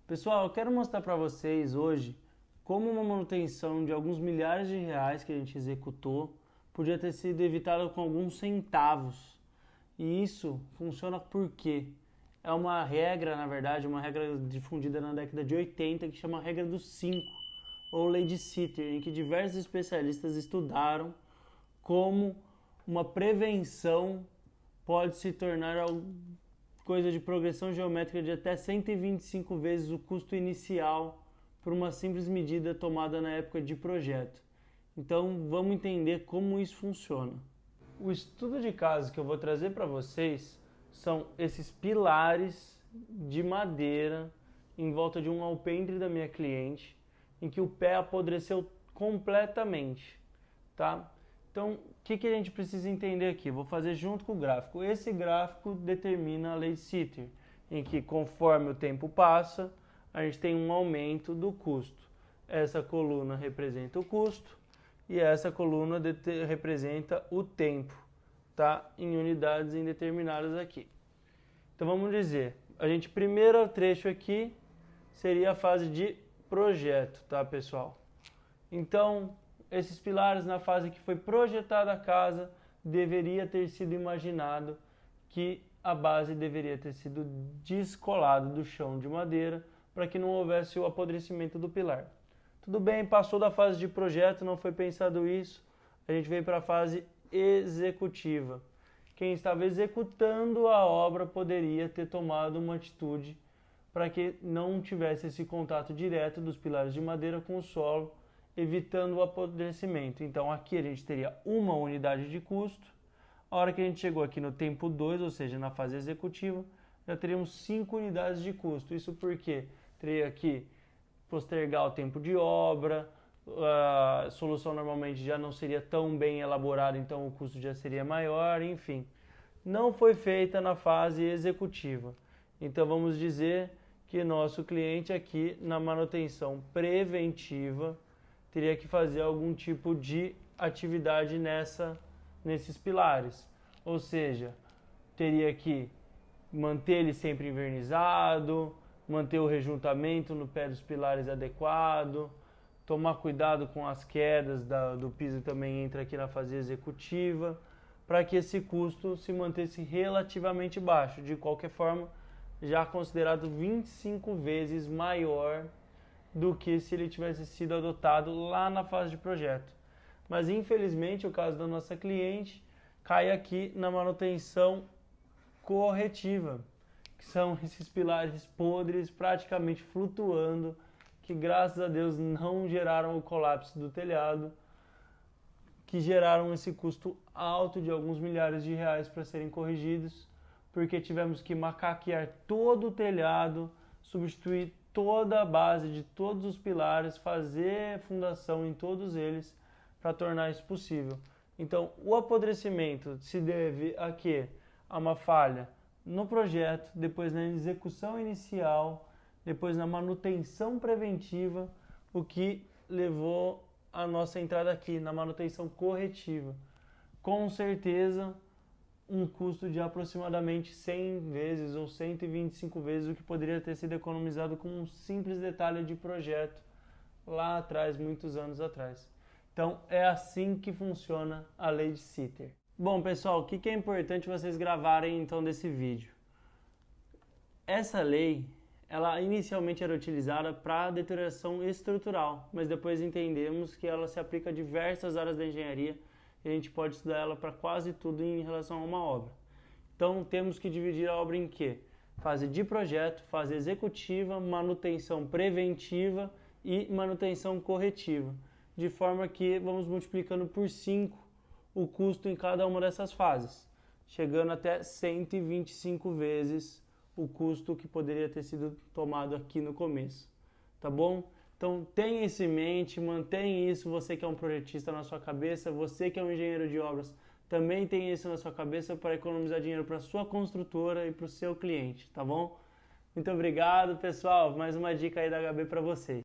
Pessoal, eu quero mostrar para vocês hoje como uma manutenção de alguns milhares de reais que a gente executou podia ter sido evitada com alguns centavos. E isso funciona porque é uma regra, na verdade, uma regra difundida na década de 80 que chama regra dos 5, ou lei de Sitter, em que diversos especialistas estudaram como uma prevenção pode se tornar coisa de progressão geométrica de até 125 vezes o custo inicial por uma simples medida tomada na época de projeto. Então vamos entender como isso funciona. O estudo de caso que eu vou trazer para vocês são esses pilares de madeira em volta de um alpendre da minha cliente, em que o pé apodreceu completamente, tá? Então, o que a gente precisa entender aqui? Vou fazer junto com o gráfico. Esse gráfico determina a lei de Sitter, em que conforme o tempo passa, a gente tem um aumento do custo. Essa coluna representa o custo e essa coluna representa o tempo, tá? Em unidades indeterminadas aqui. Então vamos dizer, primeiro trecho aqui seria a fase de projeto, tá, pessoal? Então, esses pilares na fase que foi projetada a casa, deveria ter sido imaginado que a base deveria ter sido descolada do chão de madeira para que não houvesse o apodrecimento do pilar. Tudo bem, passou da fase de projeto, não foi pensado isso, a gente veio para a fase executiva. Quem estava executando a obra poderia ter tomado uma atitude para que não tivesse esse contato direto dos pilares de madeira com o solo, evitando o apodrecimento. Então aqui a gente teria uma unidade de custo. A hora que a gente chegou aqui no tempo 2, ou seja, na fase executiva, já teríamos 5 unidades de custo. Isso porque teria que postergar o tempo de obra, a solução normalmente já não seria tão bem elaborada, então o custo já seria maior, enfim. Não foi feita na fase executiva. Então vamos dizer que nosso cliente aqui na manutenção preventiva teria que fazer algum tipo de atividade nesses pilares. Ou seja, teria que manter ele sempre envernizado, manter o rejuntamento no pé dos pilares adequado, tomar cuidado com as quedas do piso, também entra aqui na fase executiva, para que esse custo se mantesse relativamente baixo. De qualquer forma, já considerado 25 vezes maior do que se ele tivesse sido adotado lá na fase de projeto. Mas infelizmente o caso da nossa cliente cai aqui na manutenção corretiva, que são esses pilares podres praticamente flutuando, que graças a Deus não geraram o colapso do telhado, que geraram esse custo alto de alguns milhares de reais para serem corrigidos, porque tivemos que macaquear todo o telhado, substituir toda a base de todos os pilares, fazer fundação em todos eles para tornar isso possível. Então, o apodrecimento se deve a quê? A uma falha no projeto, depois na execução inicial, depois na manutenção preventiva, o que levou a nossa entrada aqui na manutenção corretiva. Com certeza, um custo de aproximadamente 100 vezes ou 125 vezes o que poderia ter sido economizado com um simples detalhe de projeto lá atrás, muitos anos atrás. Então é assim que funciona a lei de Sitter. Bom, pessoal, o que é importante vocês gravarem então desse vídeo? Essa lei, ela inicialmente era utilizada para deterioração estrutural, mas depois entendemos que ela se aplica a diversas áreas da engenharia e a gente pode estudar ela para quase tudo em relação a uma obra. Então temos que dividir a obra em quê? Fase de projeto, fase executiva, manutenção preventiva e manutenção corretiva, de forma que vamos multiplicando por 5 o custo em cada uma dessas fases, chegando até 125 vezes o custo que poderia ter sido tomado aqui no começo, tá bom? Então tenha isso em mente, mantenha isso, você que é um projetista na sua cabeça, você que é um engenheiro de obras, também tenha isso na sua cabeça para economizar dinheiro para a sua construtora e para o seu cliente, tá bom? Muito obrigado, pessoal, mais uma dica aí da HB para vocês.